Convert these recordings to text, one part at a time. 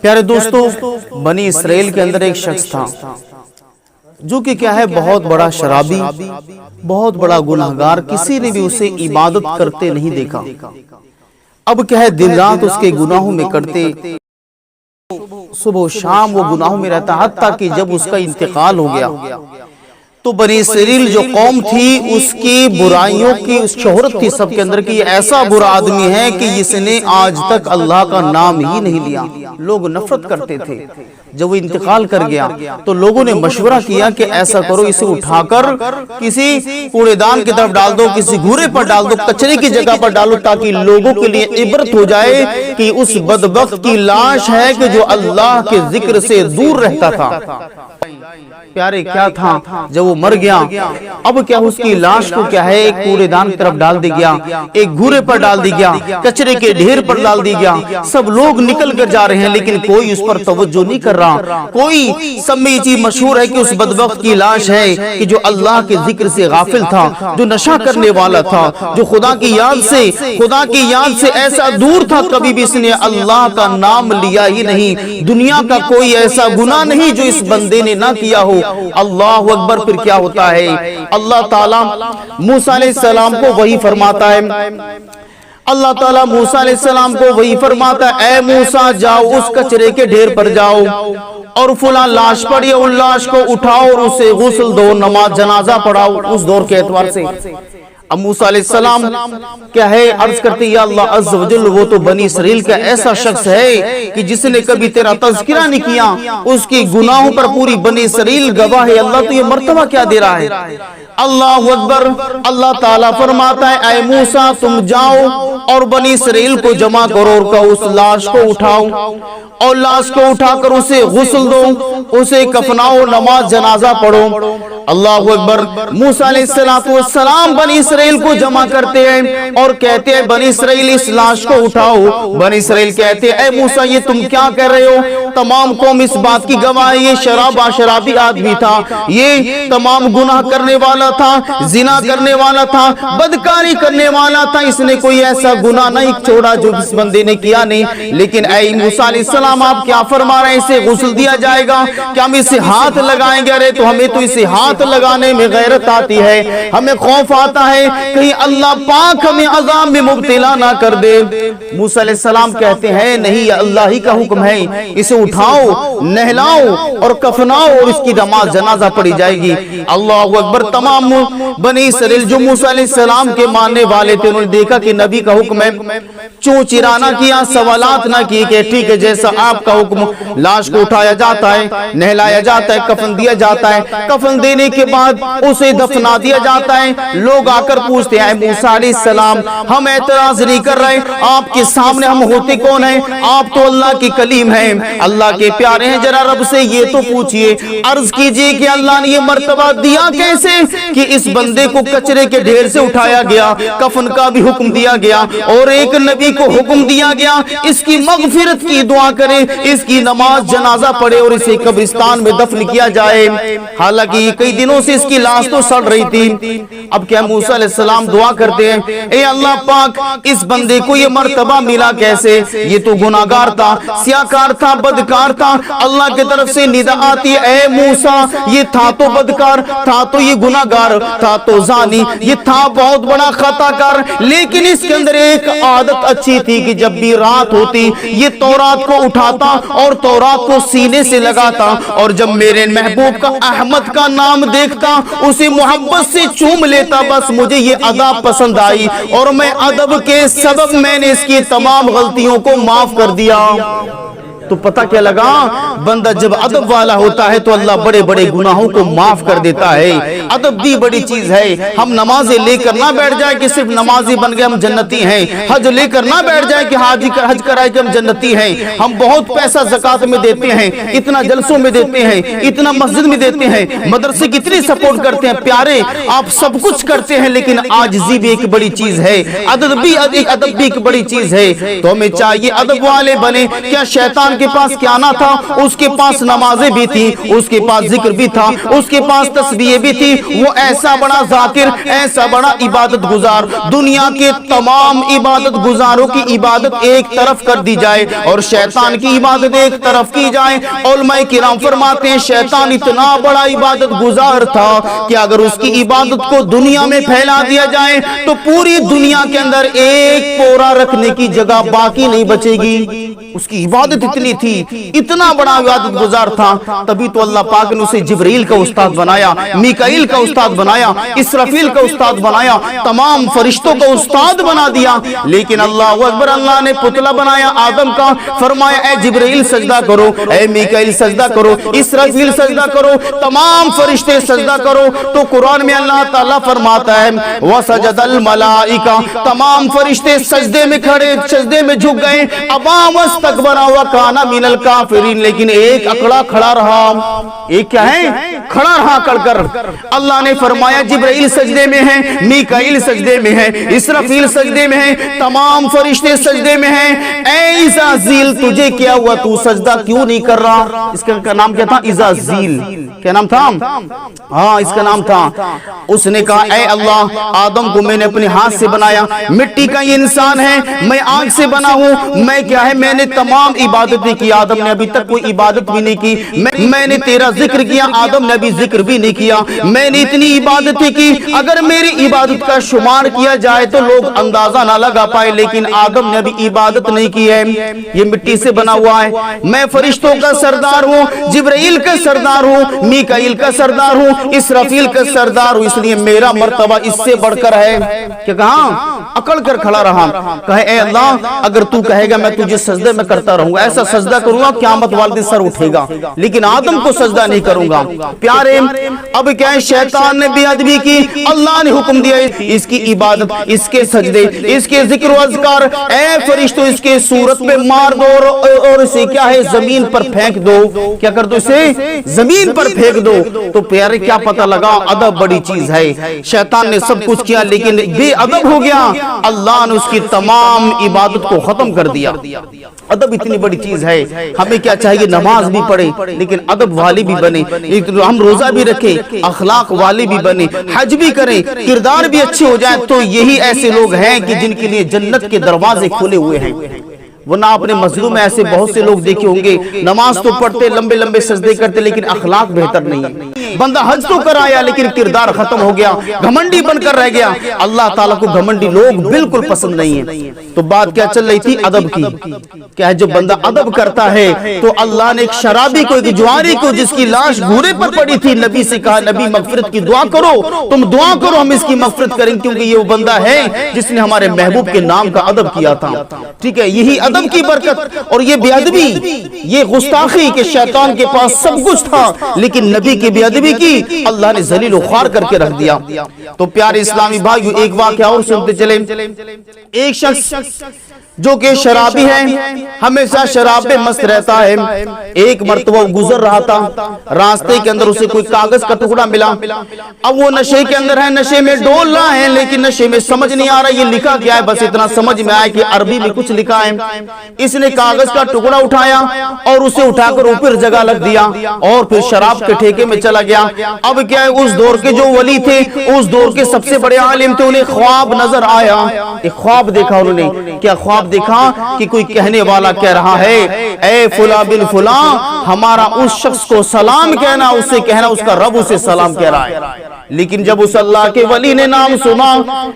پیارے دوستو، بنی اسرائیل کے اندر ایک شخص تھا جو کہ کیا ہے بہت بڑا شرابی، بہت بڑا گناہگار، کسی نے بھی اسے عبادت کرتے نہیں دیکھا۔ اب کیا ہے دن رات اس کے گناہوں میں کرتے، صبح و شام وہ گناہوں میں رہتا، حتیٰ کہ جب اس کا انتقال ہو گیا تو بنی اسرائیل جو قوم تھی اس کی برائیوں کی شہرت تھی سب کے اندر کہ یہ ایسا برا آدمی ہے کہ اس نے آج تک اللہ کا نام ہی نہیں لیا۔ لوگ نفرت کرتے تھے۔ جب وہ انتقال کر گیا تو لوگوں نے مشورہ کیا کہ ایسا کرو، اسے اٹھا کر کسی کوڑے دان کی طرف ڈال دو، کسی گھورے پر ڈال دو، کچرے کی جگہ پر ڈالو، تاکہ لوگوں کے لیے عبرت ہو جائے کہ اس بدبخت کی لاش ہے کہ جو اللہ کے ذکر سے دور رہتا تھا۔ پیارے کیا تھا جب وہ مر گیا، اب کیا اس کی لاش کو کیا ہے ایک کوڑے دان کی طرف ڈال دی گیا، ایک گھورے پر ڈال دی گیا، کچرے کے ڈھیر پر ڈال دی گیا۔ سب لوگ نکل کر جا رہے ہیں لیکن کوئی اس پر توجہ نہیں کر رہا۔ کوئی سب میں یہ چیز مشہور ہے کہ اس بدبخت کی لاش ہے کہ جو اللہ کے ذکر سے غافل تھا، جو نشہ کرنے والا تھا، جو خدا کی یاد سے ایسا دور تھا، کبھی بھی اس نے اللہ کا نام لیا ہی نہیں۔ دنیا کا کوئی ایسا گناہ نہیں جو اس بندے نے نہ کیا ہو۔ اللہ اکبر۔ پھر کیا ہوتا ہے؟ اللہ تعالیٰ موسیٰ علیہ السلام کو وحی فرماتا ہے، اللہ تعالیٰ موسیٰ علیہ السلام کو وحی فرماتا ہے، اے موسیٰ جاؤ اس کچرے کے ڈھیر پر جاؤ اور فلاں لاش پڑی، ان لاش کو اٹھاؤ اور اسے غسل دو، نماز جنازہ پڑھاؤ۔ اس دور کے اعتبار سے اب موسیٰ علیہ السلام کیا ہے عرض کرتے، یا اللہ عز و جل، وہ تو بنی اسرائیل کا ایسا شخص ہے کہ جس نے کبھی تیرا تذکرہ نہیں کیا، اس کی گناہوں پر پوری بنی اسرائیل گواہ ہے۔ اللہ تو یہ مرتبہ کیا دے رہا ہے؟ اللہ اکبر۔ اللہ تعالیٰ فرماتا ہے، اے موسیٰ تم جاؤ اور بنی اسرائیل کو جمع کرو اور کہو اس لاش کو اٹھاؤ اور لاش کو اٹھا کر اسے غسل دو، اسے کفناؤ، نماز جنازہ پڑھو۔ اللہ اکبر۔ موسیٰ علیہ السلام بنی اسرائیل کو جمع کرتے ہیں اور کہتے ہیں بنی اسرائیل اس لاش کو اٹھاؤ۔ بنی اسرائیل کہتے ہیں، اے موسیٰ یہ تم کیا کر رہے ہو؟ تمام قوم اس بات کی گواہ ہے، یہ شرابی آدمی تھا، یہ تمام گناہ کرنے والا تھا، زنا کرنے والا تھا، بدکاری کرنے والا تھا، اس نے کوئی ایسا گناہ نہیں چھوڑا جو اس بندے نے کیا نہیں۔ لیکن اے موسیٰ علیہ السلام آپ کیا فرما رہے ہیں؟ اسے غسل دیا جائے گا؟ کیا ہم اسے ہاتھ لگائیں گے؟ ارے تو ہمیں تو اسے ہاتھ لگانے میں غیرت آتی ہے، ہمیں خوف آتا ہے کہیں اللہ پاک ہمیں عذاب میں مبتلا نہ کر دے۔ موسیٰ علیہ السلام کہتے ہیں نہیں، یہ اللہ ہی کا حکم ہے، اسے اٹھاؤ، نہلاؤ اور کفناؤ اور اس کی نماز جنازہ پڑھی جائے گی۔ اللہ اکبر۔ تمام بنی اسرائیل جو موسیٰ علیہ السلام کے ماننے والے تھے، انہوں نے دیکھا کہ نبی کا حکم ہے، چون چرانہ کیا، سوالات نہ کیے کہ ٹھیک ہے جیسا آپ کا حکم، لاش کو اٹھایا جاتا ہے، نہلایا جاتا ہے، کفن دیا جاتا ہے، کفن دینے کے بعد اسے دفنا دیا جاتا ہے۔ لوگ آ کر پوچھتے ہیں، اے موسیٰ علیہ السلام ہم اعتراض نہیں کر رہے، آپ کے سامنے ہم ہوتے کون ہیں؟ آپ تو اللہ کی کلیم ہیں، اللہ کے پیارے ہیں، ذرا رب سے یہ تو پوچھئے، عرض کیجئے کہ اللہ نے یہ مرتبہ دیا کیسے کہ اس بندے کو کچرے کے ڈھیر سے اٹھایا گیا، کفن کا بھی حکم دیا گیا اور ایک نبی کو حکم دیا گیا اس کی مغفرت کی دعا کرے، اس کی نماز جنازہ پڑھے اور اسے قبرستان میں دفن کیا جائے۔ حالانکہ کئی دنوں سے اس کی لاش تو سڑ رہی تھی۔ اب کیا موسیٰ علیہ السلام دعا کرتے ہیں، اے اللہ پاک اس بندے کو یہ مرتبہ ملا کیسے؟ یہ تو گناہگار تھا، سیاکار تھا، بدکار تھا۔ اللہ کی طرف سے ندا آتی ہے، اے موسیٰ یہ تھا تو بدکار، تھا تو یہ گناہگار، تھا تو زانی، یہ تھا بہت بڑا خطا کار، لیکن اس کے اندر ایک عادت اچھی تھی کہ جب بھی رات ہوتی یہ تورات کو اٹھاتا اور تورات کو سینے سے لگاتا اور جب میرے محبوب کا احمد کا نام دیکھتا اسے محبت سے چوم لیتا۔ بس مجھے یہ ادب پسند آئی اور میں ادب کے سبب میں نے اس کی تمام غلطیوں کو معاف کر دیا۔ تو پتہ کیا لگا؟ بندہ جب ادب والا ہوتا ہے تو اللہ بڑے بڑے گناہوں کو معاف کر دیتا ہے۔ ادب بھی بڑی چیز ہے۔ ہم نمازیں لے کر نہ بیٹھ جائے کہ صرف نمازی بن گئے ہم جنتی ہیں، حج لے کر نہ بیٹھ جائے کہ حج کرائے کہ ہم جنتی ہیں۔ ہم بہت پیسہ زکوٰۃ میں دیتے ہیں، اتنا جلسوں میں دیتے ہیں، اتنا مسجد میں دیتے ہیں، مدرسے کتنی سپورٹ کرتے ہیں۔ پیارے آپ سب کچھ کرتے ہیں لیکن عاجزی بھی ایک بڑی چیز ہے، ادب بھی ایک بڑی چیز ہے۔ تو ہمیں چاہیے ادب والے بنے۔ کیا شیطان کے پاس کیا نہ تھا، اس کے پاس نمازیں بھی تھی، اس کے پاس ذکر بھی تھا، اس کے پاس تسبیح بھی تھی، وہ ایسا بڑا ذاکر، ایسا بڑا عبادت گزار، دنیا کے تمام عبادت گزاروں کی عبادت ایک طرف کر دی جائے اور شیطان کی عبادت ایک طرف کی جائے۔ علماء کرام فرماتے ہیں شیطان اتنا بڑا عبادت گزار تھا کہ اگر اس کی عبادت کو دنیا میں پھیلا دیا جائے تو پوری دنیا کے اندر ایک پورا رکھنے کی جگہ باقی نہیں بچے گی۔ اس کی عبادت اتنی تھی، اتنا بڑا عبادت گزار تھا، تبھی تو اللہ پاک نے اسے جبرائیل کا استاد بنایا، میکائیل کا استاد بنایا، اسرافیل کا استاد بنایا، تمام فرشتوں کا استاد بنا دیا۔ لیکن اللہ اکبر، اللہ نے پتلا بنایا آدم کا، فرمایا اے جبرائیل سجدہ کرو، اے میکائیل سجدہ کرو، اسرافیل سجدہ کرو، تمام فرشتے سجدہ کرو۔ تو قرآن میں اللہ تعالیٰ فرماتا ہے وَسَجَدَ الْمَلَائِكَةُ، تمام فرشتے سجدے میں کھڑے، سجدے میں جھک گئے، ابا واستکبر وَكَانَ مِنَ الْكَافِرِينَ، لیکن ایک اکڑا کھڑا رہا۔ ایک کیا ہے؟ کھڑا رہا کڑ کر۔ اللہ نے فرمایا جبرائیل سجدے میں ہے، میکائیل سجدے میں ہے، اسرافیل سجدے میں ہے، تمام فرشتے سجدے میں ہیں۔ اے عزازیل تجھے کیا ہوا، تو سجدہ کیوں نہیں کر رہا؟ اس کا نام کیا تھا؟ عزازیل۔ کیا نام تھا؟ ہاں اس کا نام تھا۔ اس نے کہا اے اللہ، آدم کو میں نے اپنے ہاتھ سے بنایا، مٹی کا یہ انسان ہے، میں آگ سے بنا ہوں، میں کیا ہے، میں نے تمام عبادتیں کی، آدم نے ابھی تک کوئی عبادت بھی نہیں کی، میں نے تیرا ذکر کیا، آدم نے ابھی ذکر بھی نہیں کیا، میں نے اتنی عبادتیں کی، اگر میری عبادت کا شمار کیا جائے تو لوگ اندازہ نہ لگا پائے، لیکن آدم نے ابھی عبادت نہیں کی ہے، یہ مٹی سے بنا ہوا ہے۔ میں فرشتوں کا سردار ہوں، جبرائیل کا سردار ہوں، میکائیل کا سردار ہوں، اسرافیل کا سردار ہوں، اس لیے میرا مرتبہ اس سے بڑھ کر ہے۔ کیا کہا؟ اکڑ کر کھڑا رہا، کہے اے اللہ اگر تو کہے گا میں تجھے سجدے میں کرتا رہوں گا، ایسا سجدہ کروں گا قیامت والے سر اٹھے گا، لیکن آدم کو سجدہ نہیں کروں گا۔ پیارے اب کیا ہے، شیطان نے بے ادبی کی، اللہ نے حکم دیا اس کی عبادت، اس کے سجدے، اس کے ذکر و اذکار، اے فرشتوں اس کے صورت میں مار دو اور اسے کیا ہے زمین پر پھینک دو۔ کیا کر دو؟ اسے زمین پر پھینک دو۔ تو پیارے کیا پتہ لگا، ادب بڑی چیز ہے۔ شیطان نے سب کچھ کیا لیکن بے ادب ہو گیا، اللہ نے اس کی تمام عبادت کو ختم کر دیا۔ ادب اتنی بڑی چیز ہے، ہمیں کیا چاہیے، نماز بھی پڑھیں لیکن ادب والی بھی بنے، ہم روزہ بھی رکھیں اخلاق والی بھی بنے، حج بھی کریں، کردار بھی اچھے ہو جائیں، تو یہی ایسے لوگ ہیں کہ جن کے لیے جنت کے دروازے کھلے ہوئے ہیں۔ ورنہ اپنے مسجدوں میں ایسے بہت سے لوگ دیکھے ہوں گے، نماز تو پڑھتے، لمبے لمبے سجدے کرتے، لیکن اخلاق بہتر نہیں ہے۔ بندہ حج تو کرایا لیکن کردار ختم ہو گیا، گھمنڈی بن کر رہ گیا۔ اللہ تعالیٰ کو گھمنڈی لوگ بالکل پسند نہیں ہیں۔ تو بات کیا چل رہی تھی؟ ادب کی۔ کیا ہے، جب بندہ ادب کرتا ہے تو اللہ نے ایک شرابی کو، ایک جواری کو جس کی لاش گھوڑے پر پڑی تھی، نبی سے کہا نبی مغفرت کی دعا کرو، تم دعا کرو ہم اس کی مغفرت کریں، کیونکہ یہ وہ بندہ ہے جس نے ہمارے محبوب کے نام کا ادب کیا تھا۔ ٹھیک ہے، یہی ادب کی برکت اور یہ بے ادبی، یہ گستاخی کہ شیطان کے پاس سب کچھ تھا لیکن نبی کی بے ادبی کی، اللہ نے ذلیل و خوار کر کے رکھ دیا۔ تو پیارے اسلامی بھائیو ایک واقعہ اور سنتے چلیں۔ ایک شخص جو کہ شرابی ہے، ہمیشہ شراب میں مست رہتا ہے، ایک مرتبہ گزر رہا تھا، راستے کے اندر اسے کوئی کاغذ کا ٹکڑا ملا، اب وہ نشے کے اندر ہے، نشے میں ڈول رہا ہے، لیکن نشے میں سمجھ نہیں آ رہا یہ لکھا کیا ہے، بس اتنا سمجھ میں آیا کہ عربی میں کچھ لکھا ہے۔ اس نے کاغذ کا ٹکڑا اٹھایا اور اسے اٹھا کر اوپر جگہ لگ دیا اور پھر شراب کے ٹھیکے میں چلا گیا۔ اب کیا ہے، اس دور کے جو ولی تھے، اس دور کے سب سے بڑے عالم تھے، انہیں خواب نظر آیا، ایک خواب دیکھا انہوں نے۔ کیا خواب دیکھا کہ کوئی کہنے والا کہہ رہا ہے اے فلاں بن فلاں، ہمارا اس شخص کو سلام کہنا، اسے کہنا اس کا رب اسے سلام کہہ رہا ہے۔ لیکن جب اس اللہ کے ولی نے نام سنا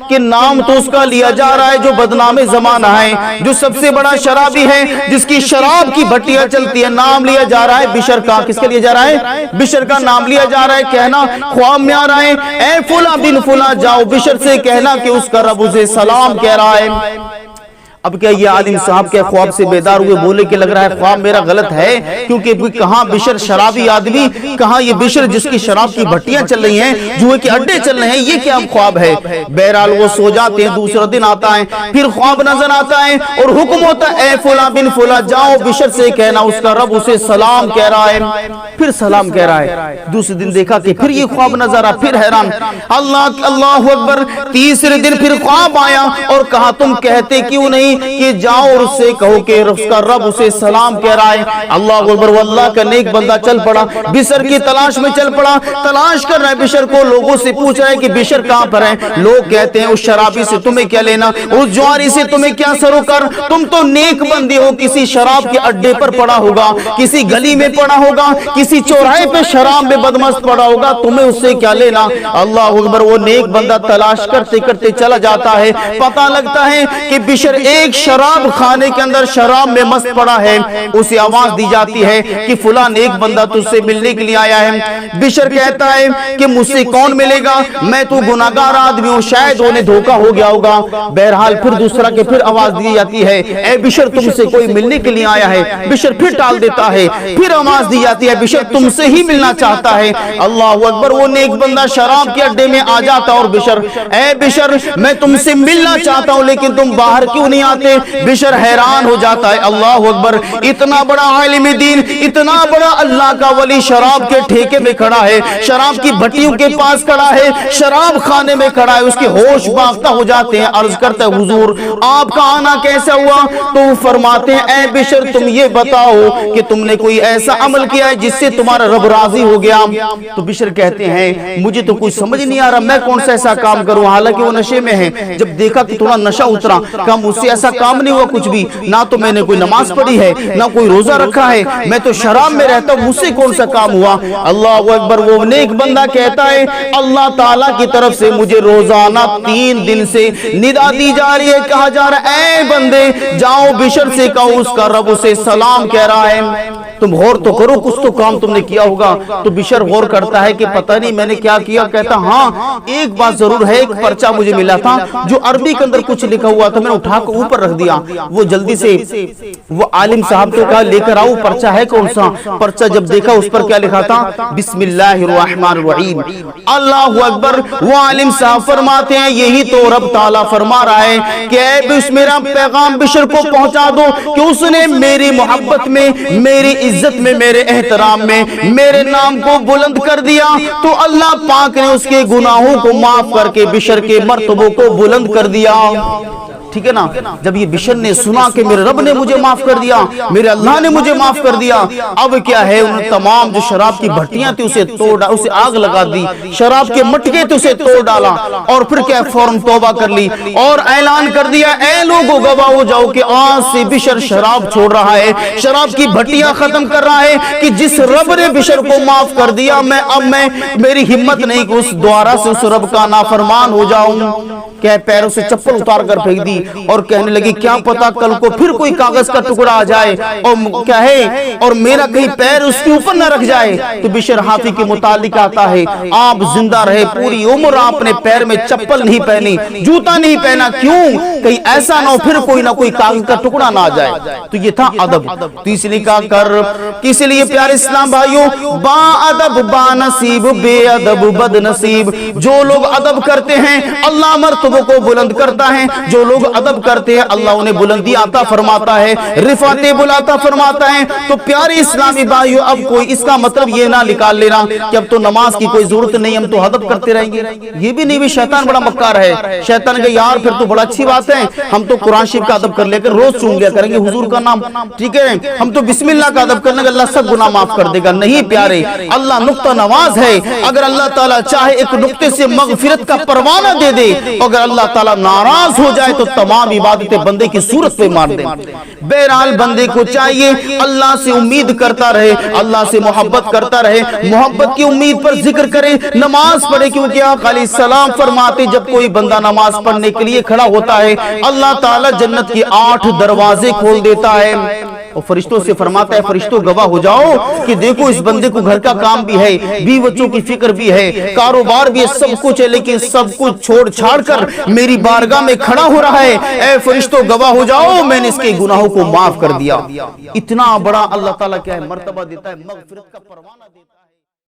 کہ نام تو اس کا لیا جا رہا ہے جو بدنام زمانہ ہے، جو سب سے بڑا شرابی ہے، جس کی شراب کی بھٹیاں چلتی ہے، نام لیا جا رہا ہے بشر کا۔ کس کا لیا جا رہا ہے؟ بشر کا نام لیا جا رہا ہے۔ کہنا خواب میں آ رہا ہے اے فلاں بن فلاں، جاؤ بشر سے کہنا کہ اس کا رب اسے سلام کہہ رہا ہے۔ اب کیا یہ عالم صاحب کے خواب سے بیدار ہوئے، بولے کہ لگ رہا ہے خواب میرا غلط ہے، کیونکہ کہاں بشر شرابی آدمی، کہاں یہ بشر جس کی شراب کی بھٹیاں چل رہی ہیں، جوئے کے اڈے چل رہے ہیں، یہ کیا خواب ہے؟ بہرحال وہ سو جاتے ہیں، دوسرا دن آتا ہے، پھر خواب نظر آتا ہے اور حکم ہوتا ہے اے فلاں بن فلاں، جاؤ بشر سے کہنا اس کا رب اسے سلام کہہ رہا ہے۔ پھر سلام کہہ رہا ہے۔ دوسرے دن دیکھا کہ پھر یہ خواب نظر آ، پھر حیران، اللہ اکبر۔ تیسرے دن پھر خواب آیا اور کہا تم کہتے کیوں نہیں نہیں کہ جاؤ اور اس سے کہو کہ اس کا رب اسے سلام کہہ رہا ہے. اللہ اکبر. وہ اللہ کا نیک بندہ چل پڑا, بشر کی تلاش میں چل پڑا, تلاش کر رہا ہے بشر کو, لوگوں سے پوچھ رہا ہے کہ بشر کہاں پر ہے. لوگ کہتے ہیں اس شرابی سے تمہیں کیا لینا, اس جواری سے تمہیں کیا سروکار, تم تو نیک بندے ہو, کسی شراب کے اڈے پر پڑا ہوگا, کسی گلی میں پڑا ہوگا, کسی چوراہے پہ شراب میں بدمست پڑا ہوگا, تمہیں اس سے کیا لینا. اللہ اکبر. وہ نیک بندہ تلاش کرتے کرتے چلا جاتا ہے, پتہ لگتا ہے کہ بشر ایک شراب خانے کے اندر شراب میں مست پڑا ہے. اسے آواز دی جاتی ہے کہ فلاں نیک بندہ تجھ سے ملنے کے لیے آیا ہے. بشر کہتا ہے کہ مجھ سے کون ملے گا, میں تو گناہگار آدمی ہوں, شاید انہیں دھوکا ہو گیا ہوگا. بہرحال پھر دوسرا کہ پھر آواز دی جاتی ہے, اے بشر تم سے کوئی ملنے کے لیے آیا ہے. بشر پھر ٹال دیتا ہے, پھر آواز دی جاتی ہے, بشر تم سے ہی ملنا چاہتا ہے. اللہ اکبر. وہ نیک بندہ شراب کے اڈے میں آ جاتا اور بشر, اے بشر میں تم سے ملنا چاہتا ہوں لیکن تم باہر کیوں نہیں آتے. بشر حیران ہو جاتا ہے. اللہ اکبر. اتنا بڑا عالم دین, اتنا بڑا اللہ کا ولی شراب کے ٹھیکے میں کھڑا ہے, شراب کی بھٹیوں کے پاس کھڑا ہے, شراب خانے میں کھڑا ہے, اس کے ہوش باختہ ہو جاتے ہیں. عرض کرتا ہے حضور آپ کا آنا کیسا ہوا. تو فرماتے ہیں اے بشر تم یہ بتاؤ کہ تم نے کوئی ایسا عمل کیا ہے جس سے تمہارا رب راضی ہو گیا. تو بشر کہتے ہیں مجھے تو کچھ سمجھ نہیں آ رہا, میں کون سا ایسا کام کروں. حالانکہ وہ نشے میں ہے. جب دیکھا کہ تھوڑا نشہ اترا, کہا مجھ سے ایسا کام نہیں ہوا کچھ بھی, نہ تو میں نے کوئی نماز پڑھی ہے, نہ کوئی روزہ رکھا ہے, میں تو شراب میں رہتا ہوں, مجھ سے کون سا کام ہوا. اللہ اکبر. وہ نیک بندہ کہتا ہے اللہ تعالیٰ کی طرف سے مجھے روزانہ 3 دن سے ندا دی جا رہی ہے, کہا جا رہا ہے اے بندے جاؤ بشر سے کہو اس کا رب اسے سلام کہہ رہا ہے. تم غور تو کرو, کچھ تو کام تم نے کیا ہوگا. تو بشر غور کرتا ہے کہ پتہ نہیں میں نے کیا کیا. کہتا ہاں ایک بات ضرور ہے, ایک پرچہ مجھے ملا تھا جو عربی کے اندر کچھ لکھا ہوا تھا, میں نے اٹھا کر اوپر رکھ دیا. وہ جلدی سے وہ عالم صاحب کو کہا لے کر آؤ پرچہ ہے کون سا. پرچہ جب دیکھا اس پر کیا لکھا تھا, بسم اللہ الرحمن الرحیم. اللہ اکبر. وہ عالم صاحب فرماتے ہیں یہی تو رب تعالیٰ فرما رہا ہے کہ اے میرا پیغام بشر کو پہنچا دو کہ اس نے میری محبت میں, میری عزت میں, میرے احترام میں میرے نام کو بلند کر دیا, تو اللہ پاک نے اس کے گناہوں کو معاف کر کے بشر کے مرتبوں کو بلند کر دیا. ٹھیک ہے نا. جب یہ بشر نے سنا کہ میرے رب نے مجھے معاف کر دیا, میرے اللہ نے مجھے معاف کر دیا, اب کیا ہے انہوں نے تمام جو شراب کی بھٹیاں تھی اسے توڑ ڈالا, اسے آگ لگا دی, شراب کے مٹکے تھے اسے توڑ ڈالا, اور پھر کیا فوراً توبہ کر لی اور اعلان کر دیا اے لوگوں گواہ ہو جاؤ کہ آج سے بشر شراب چھوڑ رہا ہے, شراب کی بھٹیاں ختم کر رہا ہے, کہ جس رب نے بشر کو معاف کر دیا اب میں میری ہمت نہیں کہ اس دوبارہ سے اس رب کا نافرمان ہو جاؤں. کہ پیروں سے چپل اتار کر پھینک دی اور کہنے لگی کیا پتا کل کو پھر کوئی کاغذ کا ٹکڑا آ جائے اور کیا ہے اور میرا کہیں پیر اس کے اوپر نہ رکھ جائے. تو بشر حافی کے متعلق آتا ہے آپ زندہ رہے, پوری عمر آپ نے پیر میں چپل نہیں پہنی, جوتا نہیں پہنا, کیوں کہیں ایسا نہ ہو پھر کوئی نہ کوئی کاغذ کا ٹکڑا نہ آ جائے. تو یہ تھا ادب. تو اس لیے کہا کر کس لیے پیارے اسلام بھائیوں, با ادب با نصیب, بے ادب بد نصیب. جو لوگ ادب کرتے ہیں اللہ مرتبوں کو بلند کرتا ہے, جو لوگ ادب کرتے ہیں اللہ انہیں بلندی عطا فرماتا ہے, رفعت بلاتا فرماتا ہے. تو پیارے اسلامی بھائیوں اب کوئی اس کا مطلب یہ نہ نکال لینا کہ اب تو نماز کی کوئی ضرورت نہیں, ہم تو ادب کرتے رہیں گے. یہ بھی نہیں, بھی شیطان بڑا مکار ہے. شیطان کہ یار پھر تو بڑا اچھی بات ہے, ہم تو قرآن شریف کا ادب کر لے کر روز چون لیا کریں گے حضور کا نام, ٹھیک ہے, ہم تو بسم اللہ کا ادب کرنے کا اللہ سب گناہ معاف کر دے گا. نہیں پیارے, اللہ نقطہ نواز ہے. اگر اللہ تعالیٰ چاہے ایک نقطے سے مغفرت کا پروانہ دے دے, اگر اللہ تعالیٰ ناراض ہو جائے تو تمام عبادتیں بندے کی صورت پہ مار دیں. بہرحال بندے کو چاہیے اللہ سے امید کرتا رہے, اللہ سے محبت کرتا رہے, محبت کی امید پر ذکر کرے, نماز پڑھے, کیونکہ آقا علیہ السلام فرماتے جب کوئی بندہ نماز پڑھنے کے لیے کھڑا ہوتا ہے اللہ تعالیٰ جنت کے 8 دروازے کھول دیتا ہے اور فرشتوں سے فرماتا ہے فرشتوں گواہ ہو جاؤ کہ دیکھو اس بندے کو گھر کا کام بھی ہے, بیوی بچوں کی فکر بھی ہے, کاروبار بھی ہے, سب کچھ ہے, لیکن سب کچھ چھوڑ چھاڑ کر میری بارگاہ میں کھڑا ہو رہا ہے. اے فرشتوں گواہ ہو جاؤ میں نے اس کے گناہوں کو معاف کر دیا. اتنا بڑا اللہ تعالیٰ کیا ہے مرتبہ دیتا ہے, مغفرت کا پروانہ دیتا ہے.